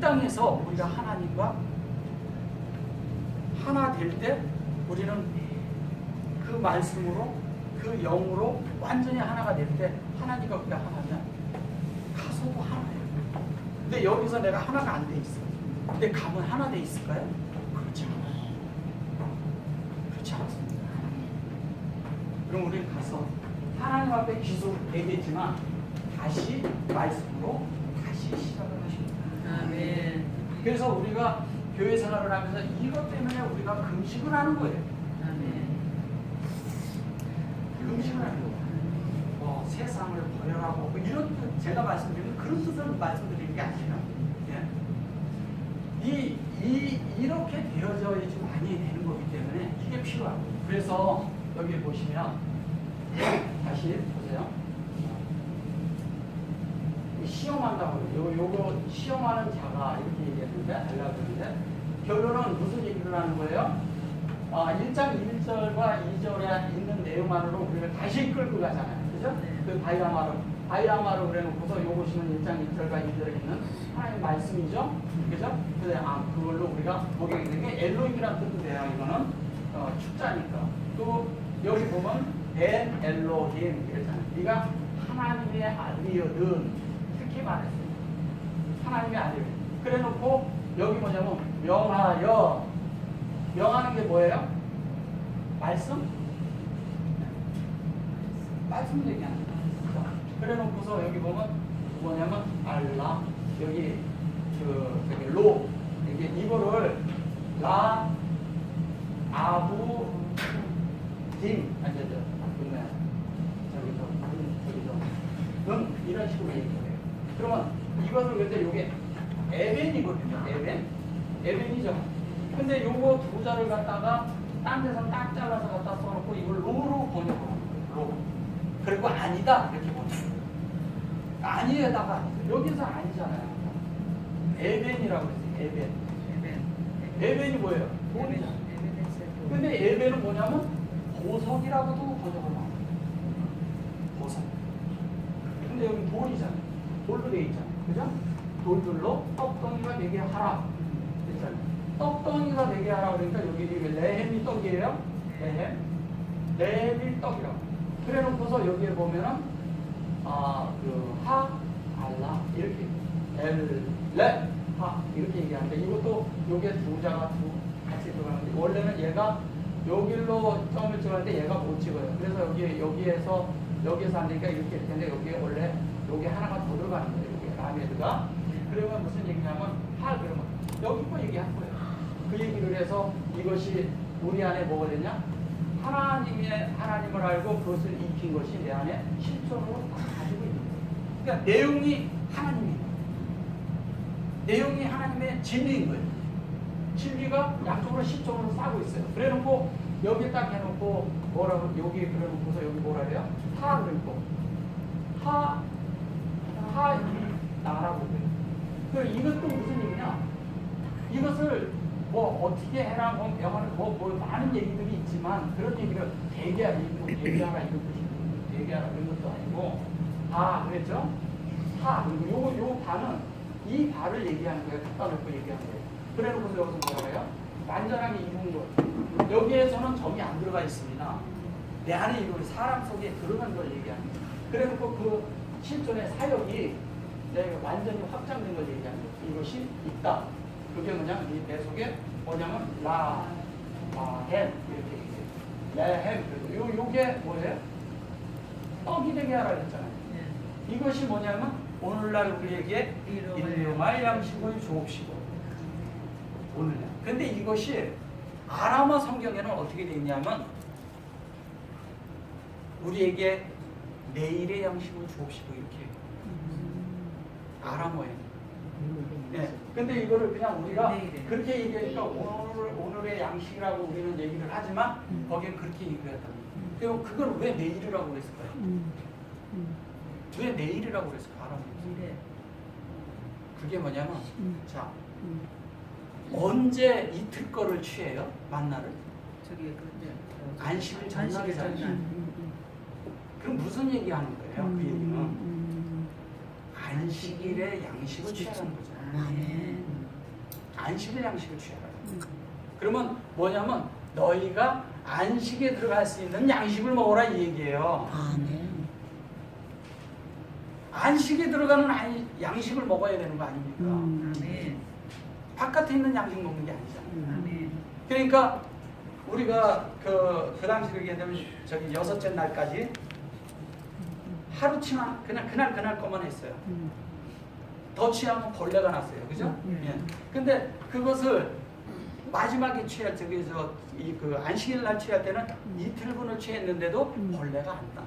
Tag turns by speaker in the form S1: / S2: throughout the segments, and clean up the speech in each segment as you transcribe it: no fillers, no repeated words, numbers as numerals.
S1: 땅에서 우리가 하나님과 하나 될 때 우리는 그 말씀으로 그 영으로 완전히 하나가 될 때 하나님과 우리가 하나면 가서도 하나예요. 근데 여기서 내가 하나가 안 돼 있어. 근데 가면 하나 돼 있을까요? 그렇지 않아요. 그렇지 않습니다. 그럼 우리는 가서 하나님 앞에 기도 얘기했지만 다시 말씀으로 다시 시작을 하십니다.
S2: 아멘.
S1: 그래서 우리가 교회 생활을 하면서 이것 때문에 우리가 금식을 하는 거예요.
S2: 아멘.
S1: 금식을 하는 거예요. 세상을 버려라고 뭐 이런 뜻, 제가 말씀드리는 그런 뜻을 말씀드리는 게 아니라 이렇게 되어져야지 많이 되는 거기 때문에 이게 필요하고 그래서 여기 보시면 다시 보세요. 시험한다고 요거 시험하는 자가 이렇게 얘기했는데 알려고 그러는데 결론은 무슨 얘기를 하는 거예요? 1장 1절과 2절에 있는 내용만으로 우리를 다시 끌고 가잖아요. 그죠? 그 바이라마로 그래놓고서 요 보시면 1장 1절과 2절에 있는 하나님의 말씀이죠. 그죠? 근데 그걸로 우리가 보게 되는 게 엘로힘이라는 뜻도 돼요. 이거는 축자니까. 또 여기 보면 벤 엘로힘 이랬잖아요. 네가 하나님의 아들이거든. 이렇게 말했어요. 하나님의 아들. 그래놓고 여기 뭐냐면 명하여. 명하는 게 뭐예요? 말씀? 말씀 얘기하는 거예요. 그래놓고서 여기 보면 뭐냐면 알라. 여기 저기 로. 이게 이거를 라 아부 딤 앉아져. 저기서 이런 식으로 얘기해요. 그러면 이것을 근데 요게 에벤이거든요. 에벤이죠. 근데 요거 두 자를 갖다가 딴 데서 딱 잘라서 갖다 써놓고 이걸 로로 번역을 하는 거예요. 로. 그리고 아니다 이렇게 번역을 해요. 아니에다가 여기서 아니잖아요. 에벤이라고 했어요. 에벤이 뭐예요? 돈이잖아요. 근데 에벤은 뭐냐면 보석이라고도 번역을 하는 거예요. 보석. 근데 여기 돌이잖아요. 돌로 돼 있잖아요. 그죠? 돌들로 떡덩이가 되게 하라. 됐잖아요. 떡덩이가 되게 하라 그러니까 여기 레헴이 떡이에요. 레헴이 떡이라고. 그래 놓고서 여기에 보면은 알라 이렇게 하 이렇게 얘기하는데 이것도 요게 두 자가 같이 들어가는데 원래는 얘가 여기로 점을 찍었는데 얘가 못 찍어요. 그래서 여기에서 안 되니까 이렇게 할 텐데 여기에 원래 여기 하나가 더 들어가는 거예요. 여기 라메드가. 그러면 무슨 얘기냐면 그러면 여기 거 얘기한 거예요. 그 얘기를 해서 이것이 우리 안에 뭐가 되냐? 하나님을 알고 그것을 익힌 것이 내 안에 실존으로 가지고 있는 거예요. 그러니까 내용이 하나님이에요. 내용이 하나님의 진리인 거예요. 진리가 양쪽으로 실존으로 싸고 있어요. 그래 놓고 여기 딱 해놓고 뭐라고 여기 그래 놓고서 여기 뭐라 해요? 그리고 나라고 그래요. 그 이것도 무슨 얘기냐? 이것을 뭐 어떻게 해라 뭐 영어는 뭐 많은 얘기들이 있지만 그런 얘기를 대개하라 이런 뜻이 대개하라 이런 것도 아니고 그랬죠? 그리고 요 바는 이 바를 얘기하는 거예요. 갖다 놓고 얘기하는 거예요. 그래 놓고서 여기서 뭐라 해요? 완전하게 이룬 것. 여기에서는 점이 안 들어가 있습니다. 내 안에 이루는 사람 속에 들어간 걸 얘기하는 거예요. 그래 놓고 그 실존의 사역이 내가 완전히 확장된 걸 얘기하는 거예요. 이것이 있다. 그게 뭐냐? 내 속에 뭐냐면 라햄 이렇게 얘기해요. 레햄. 요게 뭐예요? 떡이 되게 하라 그랬잖아요. 이것이 뭐냐면 오늘날 우리에게 일용할 양식을 주옵시고 오늘날. 근데 이것이 아람어 성경에는 어떻게 되어 있냐면 우리에게 내일의 양식을 주옵시고 이렇게 아람어에. 네. 근데 이거를 그냥 우리가 그렇게 얘기하니까 오늘의 양식이라고 우리는 얘기를 하지만 거기에 그렇게 얘기를 했다. 그럼 그걸 왜 내일이라고 했을까요? 왜 내일이라고 그랬을까요? 아람어에서. 그게 뭐냐면 자 언제 이틀 거를 취해요? 만나를? 안식일 전날이잖아요. 그럼 무슨 얘기하는 거예요? 그 얘기는 안식일에 양식을 취하는 거죠. 안식일 양식을 취하라. 그러면 뭐냐면 너희가 안식에 들어갈 수 있는 양식을 먹어라 이 얘기예요.
S3: 아멘.
S1: 안식에 들어가는 양식을 먹어야 되는 거 아닙니까?
S2: 아멘.
S1: 바깥에 있는 양식 먹는 게 아니잖아요.
S2: 아멘.
S1: 그러니까 우리가 그 당시 그렇게 되면 저기 여섯째 날까지 하루치만 그냥 그날 것만 했어요. 더 취하면 벌레가 났어요. 그죠? 예. 근데 그것을 마지막에 취할 저기 그 안식일 날 취할 때는 이틀분을 취했는데도 벌레가 안 나.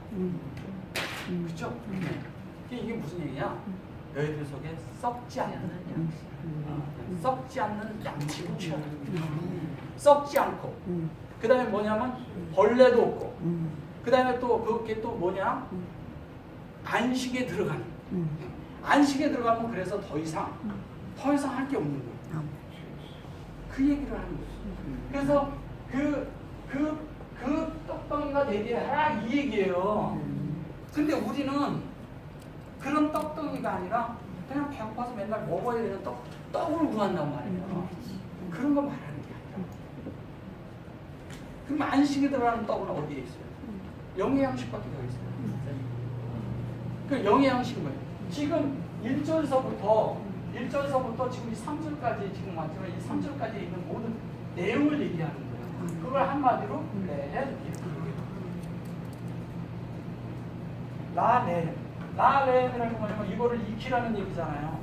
S1: 그죠? 예. 이게 무슨 얘기냐? 너희들 속에 썩지 않는 썩지 않는 양식을 취하라. 썩지 않고. 그 다음에 뭐냐면 벌레도 없고. 그 다음에 또 그게 또 뭐냐? 안식에 들어가는. 안식에 들어가면 그래서 더 이상 할 게 없는 거예요. 그 얘기를 하는 거예요. 그래서 그 떡덩이가 되게 하라 이 얘기예요. 근데 우리는 그런 떡덩이가 아니라 그냥 배고파서 맨날 먹어야 되는 떡을 구한단 말이에요. 그런 거 말하는 게 아니라. 그럼 안식에 들어가는 떡은 어디에 있어요? 영의 양식밖에 더 있어요. 그 영의 양식은 뭐예요? 지금 1절서부터 지금 이 3절까지 지금 왔지만 이 3절까지 있는 모든 내용을 얘기하는 거예요. 그걸 한마디로 라렘이라는 건 뭐냐면 이거를 익히라는 얘기잖아요.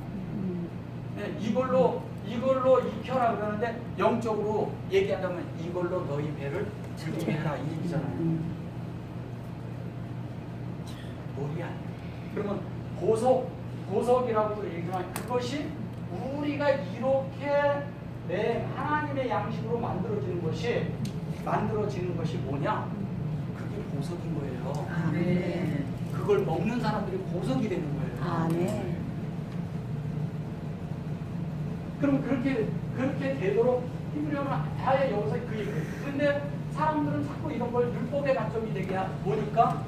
S1: 네, 이걸로 익혀라 그러는데 영적으로 얘기한다면 이걸로 너희 배를 즐기게 해라 이 얘기잖아요. 놀이 아니에요. 그러면 보석이라고도 얘기하지만 그것이 우리가 이렇게 내 하나님의 양식으로 만들어지는 것이 뭐냐? 그게 보석인 거예요.
S2: 아멘.
S1: 그걸 먹는 사람들이 보석이 되는 거예요.
S3: 아멘.
S1: 그럼 그렇게 되도록 힘들면 다에 여기서 그 얘기예요. 그런데 사람들은 자꾸 이런 걸 율법의 관점이 되게 보니까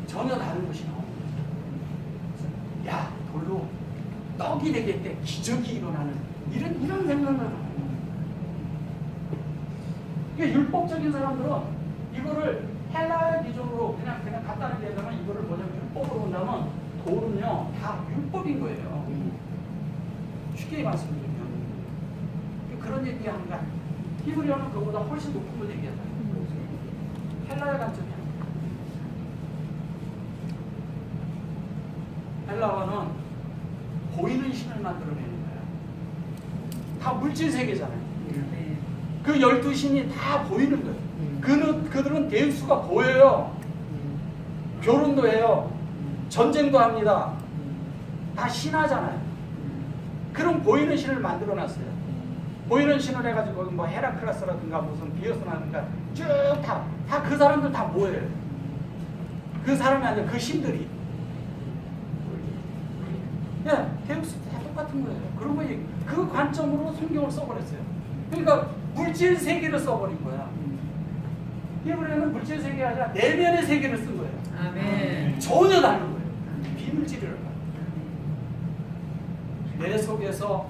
S1: 전혀 다른 것이 나옵니다. 야, 돌로 떡이 되겠대. 기적이 일어나는 이런 생각을 하는 거예요. 그러니까 율법적인 사람들은 이거를 헬라의 기준으로 그냥 갖다 대자면 이거를 뭐냐면 율법으로 본다면 돌은요 다 율법인 거예요. 쉽게 말씀드리면 그런 얘기하는 거 아니에요. 히브리어는 그보다 훨씬 높은 걸 얘기하잖아요. 헬라의 관점이 아니에요. 헬라어는 보이는 신을 만들어내는 거예요. 다 물질 세계잖아요.
S2: 아멘.
S1: 그 12신이 다 보이는 거예요. 그들은 대수가 보여요. 결혼도 해요. 전쟁도 합니다. 다 신하잖아요. 그런 보이는 신을 만들어 놨어요. 보이는 신을 해가지고 뭐 헤라클라스라든가 무슨 비어스라든가 쭉 다 그 사람들 다 뭐예요? 그 사람이 아니라 그 신들이. 예, 데우스 다 똑같은 거예요. 그런 거 그 관점으로 성경을 써버렸어요. 그러니까 물질 세계를 써버린 거야. 히브리어는 물질 세계가 아니라 내면의 세계를 쓴 거예요.
S2: 아멘.
S1: 전혀 다른 거예요. 비물질이라고. 내 속에서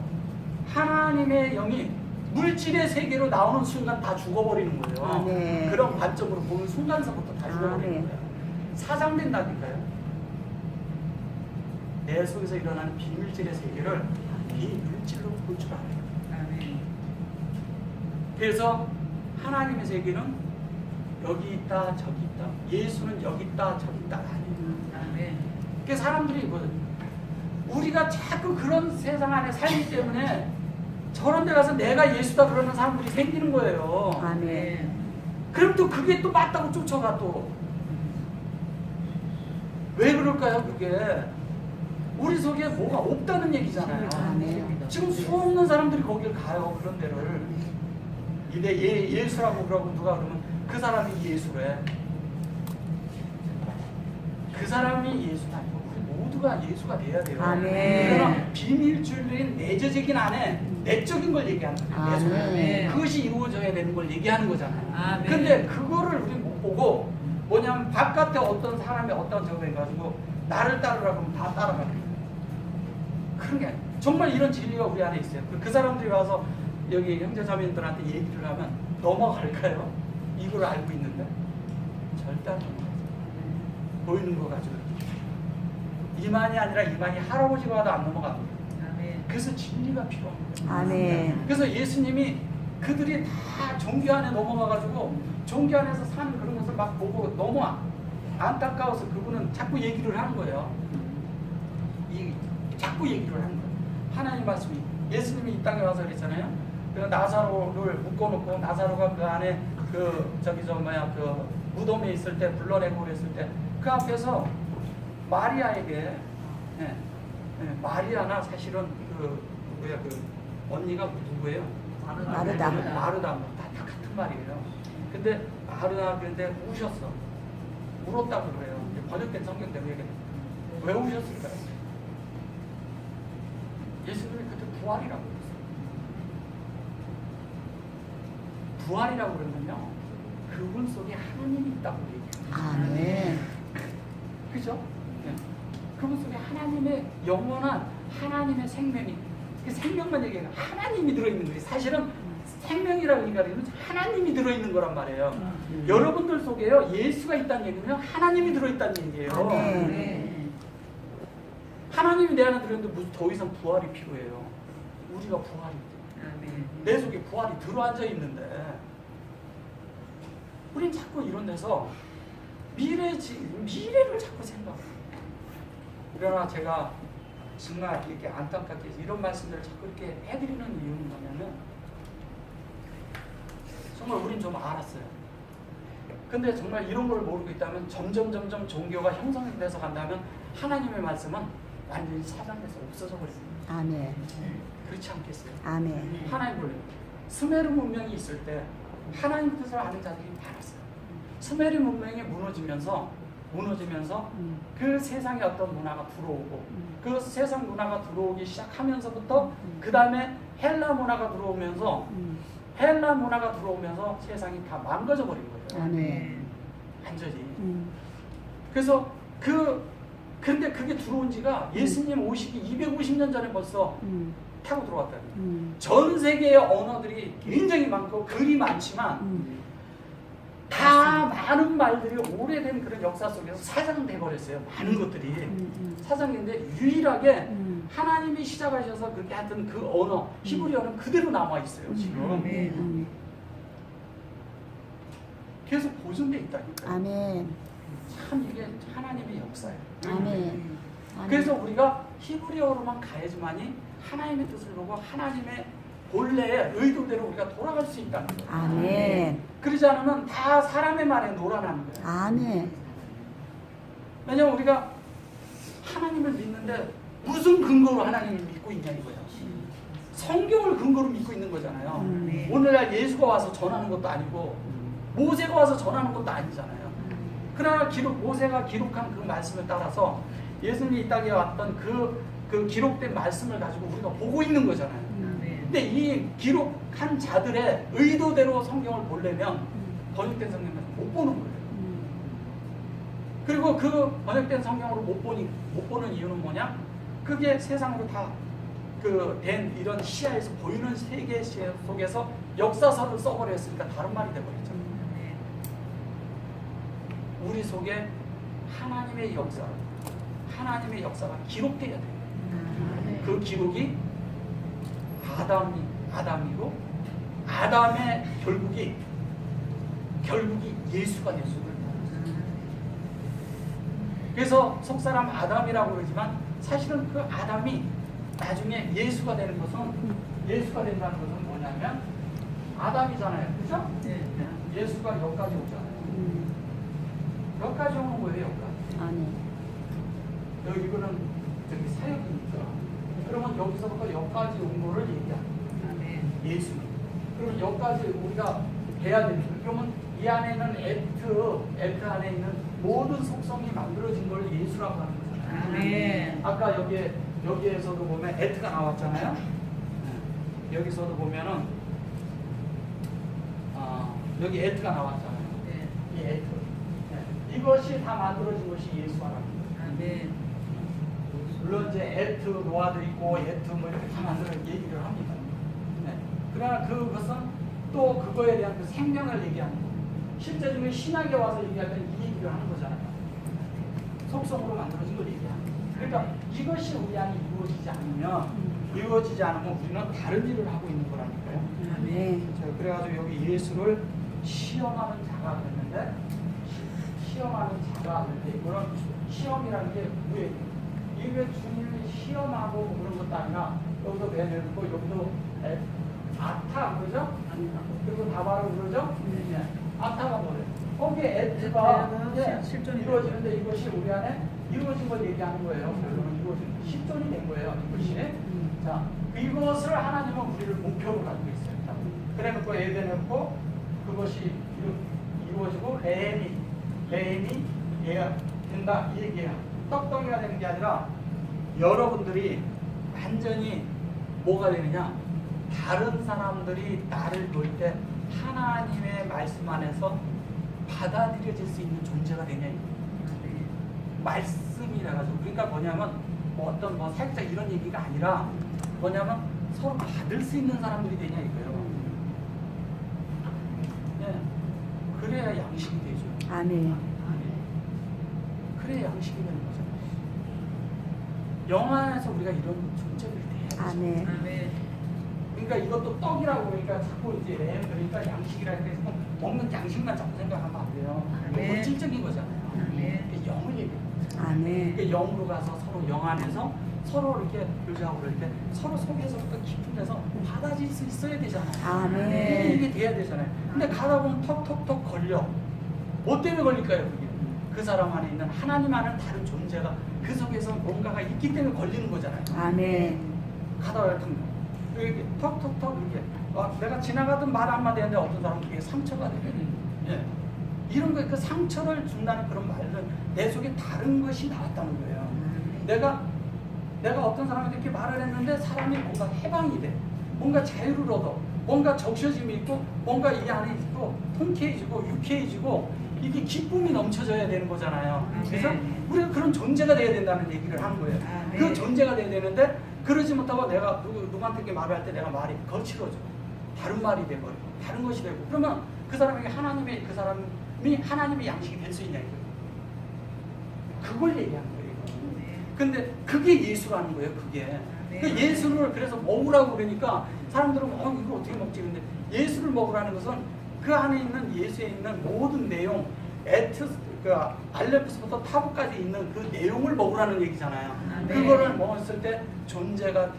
S1: 하나님의 영이 물질의 세계로 나오는 순간 다 죽어버리는 거예요.
S3: 아멘.
S1: 그런 관점으로 보는 순간서부터 다 죽어버리는
S3: 아멘.
S1: 거예요. 사장된다니까요. 내 속에서 일어나는 비물질의 세계를 비물질로 볼 줄 알아요.
S2: 아멘.
S1: 그래서 하나님의 세계는 여기 있다 저기 있다, 예수는 여기 있다 저기 있다 아니에요.
S2: 아멘.
S1: 그 사람들이 우리가 자꾸 그런 세상 안에 살기 때문에 저런 데 가서 내가 예수다 그러는 사람들이 생기는 거예요.
S3: 아멘.
S1: 그럼 또 그게 또 맞다고 쫓아가 또. 왜 그럴까요 그게? 우리 속에 뭐가 없다는 얘기잖아요.
S3: 아멘.
S1: 지금 수없는 사람들이 거길 가요. 그런 데를. 이제 예수라고 그러고 누가 그러면 그 사람이 예수래. 그 사람이 예수가 아니고 우리 모두가 예수가 돼야 돼요.
S3: 아멘.
S1: 그러나 비밀줄인 내재적인 안에 내적인 걸 얘기하는 거예요. 예수.
S3: 아멘.
S1: 그것이 이루어져야 되는 걸 얘기하는 거잖아요.
S2: 아멘.
S1: 근데 그거를 우리 못 보고 뭐냐면 바깥에 어떤 사람이 어떤 저거 해가지고 나를 따르라고 하면 다 따라가는 거예요. 그런 게 아니에요. 정말 이런 진리가 우리 안에 있어요. 그 사람들이 가서 여기 형제자매들한테 얘기를 하면 넘어갈까요? 이걸 알고 있는데 절대 안 넘어가죠. 보이는 거 가지고 이만이 아니라 이만이 할아버지가 와도 안 넘어갑니다.
S2: 아멘.
S1: 그래서 진리가 필요합니다.
S3: 아멘.
S1: 그래서 예수님이 그들이 다 종교 안에 넘어가가지고 종교 안에서 사는 그런 것을 막 보고 너무 안타까워서 그분은 자꾸 얘기를 하는 거예요. 자꾸 얘기를 하는 거예요. 하나님 말씀이 예수님이 이 땅에 와서 그랬잖아요. 그 나사로를 묶어놓고 나사로가 그 안에 그 무덤에 있을 때 불러내고 그랬을 때 그 앞에서 마리아에게 마리아나 사실은 그 언니가 누구예요?
S3: 마르다.
S1: 마르다 다 같은 말이에요. 근데 마르다 그런데 우셨어. 울었다고 그래요. 번역된 성경대로 얘기해. 왜 우셨을까요? 예수님이 그때 부활이라고 그랬어요. 부활이라고 그러면요, 그분 속에 하나님이 있다고 얘기해요.
S3: 아멘.
S1: 그죠? 네. 그분 속에 하나님의 영원한 하나님의 생명이, 그 생명만 얘기해요. 하나님이 들어있는 거예요. 사실은 생명이라고 얘기하면 하나님이 들어있는 거란 말이에요. 여러분들 속에요, 예수가 있다는 얘기는 하나님이 들어있다는 얘기예요.
S3: 아멘.
S1: 하나님이 내 안에 들어있는데 무슨 더 이상 부활이 필요해요. 우리가 부활이
S2: 아멘.
S1: 내 속에 부활이 들어앉아 있는데 우린 자꾸 이런 데서 미래를 자꾸 생각해요. 그러나 제가 정말 이렇게 안타깝게 이런 말씀들을 자꾸 이렇게 해드리는 이유는 뭐냐면 정말 우린 좀 알았어요. 근데 정말 이런 걸 모르고 있다면 점점 종교가 형성이 돼서 간다면 하나님의 말씀은 완전히 사장돼서 없어져 버립니다.
S3: 아멘.
S1: 그렇지 않겠어요?
S3: 아멘.
S1: 하나님 볼래요. 수메르 문명이 있을 때 하나님 뜻을 아는 자들이 많았어요. 수메르 문명이 무너지면서 그 세상에 어떤 문화가 들어오고 그 세상 문화가 들어오기 시작하면서부터 그 다음에 헬라 문화가 들어오면서 세상이 다 망가져 버린 거예요.
S3: 아멘.
S1: 완전히. 그래서 근데 그게 들어온 지가 예수님 오시기 250년 전에 벌써 타고 들어왔다는 거예요. 전 세계의 언어들이 굉장히 많고 글이 많지만 다 많은 말들이 오래된 그런 역사 속에서 사장돼 버렸어요. 많은 것들이 사장인데 유일하게 하나님이 시작하셔서 그렇게 하여튼 그 언어 히브리어는 그대로 남아 있어요. 지금 계속 보존돼 있다니까요.
S3: 아멘.
S1: 참 이게 하나님의 역사예요.
S3: 아멘.
S1: 그래서 우리가 히브리어로만 가야지만이 하나님의 뜻을 보고 하나님의 본래의 의도대로 우리가 돌아갈 수 있다는 거예요.
S3: 아멘.
S1: 그러지 않으면 다 사람의 말에 놀아나는 거예요.
S3: 아멘.
S1: 왜냐하면 우리가 하나님을 믿는데 무슨 근거로 하나님을 믿고 있냐 이거예요. 성경을 근거로 믿고 있는 거잖아요. 오늘날 예수가 와서 전하는 것도 아니고 모세가 와서 전하는 것도 아니잖아요. 그러나 모세가 기록한 그 말씀을 따라서 예수님이 이 땅에 왔던 그 기록된 말씀을 가지고 우리가 보고 있는 거잖아요. 근데 이 기록한 자들의 의도대로 성경을 보려면 번역된 성경을 못 보는 거예요. 그리고 그 번역된 성경으로 못 보는 이유는 뭐냐? 그게 세상으로 다 된 이런 시야에서 보이는 세계 속에서 역사서를 써버렸으니까 다른 말이 돼버렸죠. 우리 속에 하나님의 역사가 기록돼야 돼요. 그 기록이 아담이고 아담의 결국이 예수가 됐어요. 그래서 속사람 아담이라고 그러지만 사실은 그 아담이 나중에 예수가 된다는 것은 뭐냐면 아담이잖아요. 그죠? 예수가 여기까지 오잖아요. 여기까지 오는 거예요. 여기까지.
S3: 아멘.
S1: 이거는 저기 사역이니까. 그러면 여기서부터 여기까지 온 거를 얘기합니다. 예수님. 그러면 여기까지 우리가 돼야 됩니다. 그러면 이 안에 있는 에트 안에 있는 모든 속성이 만들어진 걸 예수라고 하는 거잖아요.
S2: 아멘.
S1: 아까 여기에서도 보면 에트가 나왔잖아요. 여기서도 보면은 여기 에트가 나왔잖아요. 이 에트. 이것이 다 만들어진 것이 예수라는 거예요. 물론 이제 에트 노아도 있고 에트 뭐 이렇게 다 만들어 얘기를 합니다. 그러나 그것은 또 그거에 대한 그 생명을 얘기하는 거예요. 실제적으로 신학에 와서 얘기할 때는 이 얘기를 하는 거잖아요. 속성으로 만들어진 걸 얘기하는 거예요. 그러니까 이것이 우리 안에 이루어지지 않으면 우리는 다른 일을 하고 있는 거라니까요.
S3: 아멘.
S1: 그래가지고 여기 예수를 시험하는 자가 됐는데 시험하는 자가 됐는데 이거는 시험이라는 게 뭐예요? 이게 주님을 시험하고 뭐 그런 것도 아니라 여기도 내놓고 여기도 아타 그러죠? 그리고 다바로 그러죠? 네. 아타가 뭐래요? 거기에 에트가
S2: 실존이
S1: 이루어지는데 이것이 우리 안에 이루어진 걸 얘기하는 거예요. 결론은 이루어진 실존이 된 거예요. 이것이. 자, 이것을 하나님은 우리를 목표로 가지고 있어요. 그래놓고 에덴했고 그것이 이루어지고 레헴이 된다 이 얘기예요. 떡덩이가 되는 게 아니라 여러분들이 완전히 뭐가 되느냐? 다른 사람들이 나를 볼 때 하나님의 말씀 안에서 받아들여질 수 있는 존재가 되냐 이거. 말씀이라 가지고 그러니까 뭐냐면 뭐 어떤 뭐 살짝 이런 얘기가 아니라 뭐냐면 서로 받을 수 있는 사람들이 되냐 이거예요. 네. 그래야 양식이 되죠.
S3: 아멘.
S1: 그래야 양식이 되는 거죠. 영안에서 우리가 이런 존재들이 돼야 되죠.
S3: 아멘.
S2: 아멘.
S1: 그러니까 이것도 떡이라고 그러니까 자꾸 이제 그러니까 양식이라 해서 먹는 양식만 자꾸 생각하면 안 돼요.
S2: 네.
S1: 물질적인 거잖아요.
S2: 네.
S1: 그게 영을 얘기해요.
S3: 아멘.
S1: 그러니까 영으로 가서 서로 영 안에서 서로 이렇게 교제하고 그럴 때 서로 속에서부터 깊은 데서 받아질 수 있어야 되잖아요.
S3: 아멘.
S1: 이게 돼야 되잖아요. 근데 가다 보면 턱턱턱 걸려. 뭐 때문에 걸릴까요? 그게 그 사람 안에 있는 하나님 안에 다른 존재가 그 속에서 뭔가가 있기 때문에 걸리는 거잖아요.
S3: 아멘.
S1: 가다가 이렇게 턱턱턱 이렇게 내가 지나가던 말 한마디 했는데 어떤 사람은 그게 상처가 돼요. 예. 이런 거 그 상처를 준다는 그런 말은 내 속에 다른 것이 나왔다는 거예요. 내가 어떤 사람한테 이렇게 말을 했는데 사람이 뭔가 해방이 돼, 뭔가 자유를 얻어, 뭔가 적셔짐이 있고, 뭔가 이 안에 있고 통쾌해지고 유쾌해지고 이게 기쁨이 넘쳐져야 되는 거잖아요. 그래서 우리가 그런 존재가 돼야 된다는 얘기를 하는 거예요. 그 존재가 돼야 되는데 그러지 못하고 내가 누구한테 이렇게 말을 할 때 내가 말이 거칠어져, 다른 말이 돼버리고 다른 것이 되고 그러면 그 사람에게 그 사람이 하나님의 양식이 될 수 있냐 이거예요. 그걸 얘기하는 거예요. 근데 그게 예수라는 거예요. 그게 그 예수를 그래서 먹으라고 그러니까 사람들은 이거 어떻게 먹지? 근데 예수를 먹으라는 것은 그 안에 있는 예수에 있는 모든 내용 알레프스부터 타부까지 있는 그 내용을 먹으라는 얘기잖아요. 그거를 먹었을 때 존재가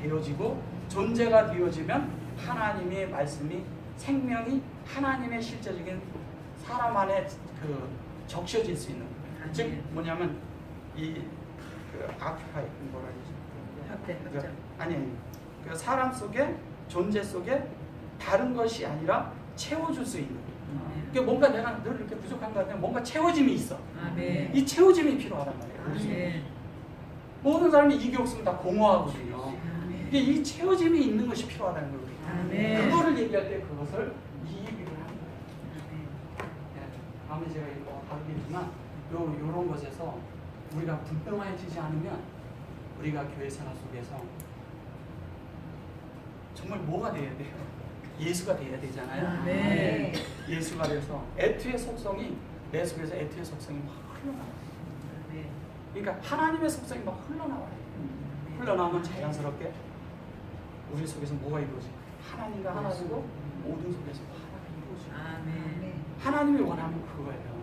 S1: 되어지면 하나님의 말씀이 생명이 하나님의 실제적인 사람 안에 그 적셔질 수 있는 즉 뭐냐면 아피파이 뭐라 그러죠? 아니 그 사람 속에 존재 속에 다른 것이 아니라 채워줄 수 있는. 그러니까 뭔가 내가 늘 이렇게 부족한 것 같으면 뭔가 채워짐이 있어. 이 채워짐이 필요하단 말이에요. 모든 사람이 이게 없으면 다 공허하거든요. 근데 이 채워짐이 있는 것이 필요하다는 거예요. 그거를 얘기할 때 그것을 이 얘기를 하는 거예요. 다음에 제가 이거 다루겠지만 요런 것에서 우리가 분명해지지 않으면 우리가 교회 생활 속에서 정말 뭐가 돼야 돼요? 예수가 돼야 되잖아요. 예수가 돼서 애투의 속성이 내 속에서 애투의 속성이 막 흘러나와요. 그러니까 하나님의 속성이 막 흘러나와요. 흘러나오면 자연스럽게 우리 속에서 뭐가 이루어져? 하나님과 하나 되고 모든 속에서 하나가 이루어져요. 하나님이 원하는 그거예요.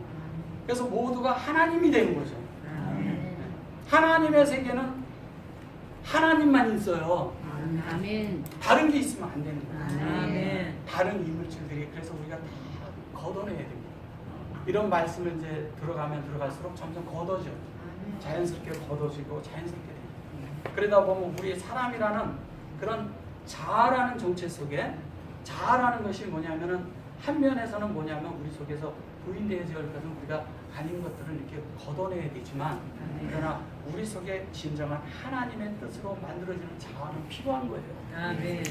S1: 그래서 모두가 하나님이 되는 거죠. 하나님의 세계는 하나님만 있어요.
S3: 아멘.
S1: 다른 게 있으면 안 되는 거예요.
S2: 아멘.
S1: 다른 이물질들이 그래서 우리가 다 걷어내야 됩니다. 이런 말씀을 이제 들어가면 들어갈수록 점점 걷어져. 자연스럽게 걷어지고 자연스럽게 됩니다. 그러다 보면 우리 사람이라는 그런 자아라는 정체 속에 자아라는 것이 뭐냐면은 한 면에서는 뭐냐면 우리 속에서 부인되어질 것은 우리가 아닌 것들을 이렇게 걷어내야 되지만 그러나 우리 속에 진정한 하나님의 뜻으로 만들어지는 자아는 필요한 거예요.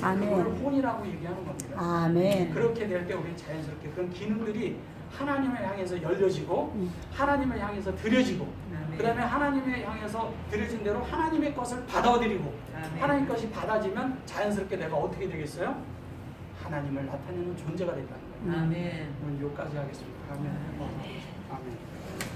S1: 그걸 혼이라고 얘기하는 겁니다.
S3: 아멘.
S1: 그렇게 될 때 우리 자연스럽게 그런 기능들이 하나님을 향해서 열려지고 하나님을 향해서 드려지고 그 다음에 하나님을 향해서 드려진 대로 하나님의 것을 받아들이고 하나님 것이 받아지면 자연스럽게 내가 어떻게 되겠어요? 하나님을 나타내는 존재가 됐다는 거예요.
S2: 아멘.
S1: 오늘 여기까지 하겠습니다. 아멘. 아멘.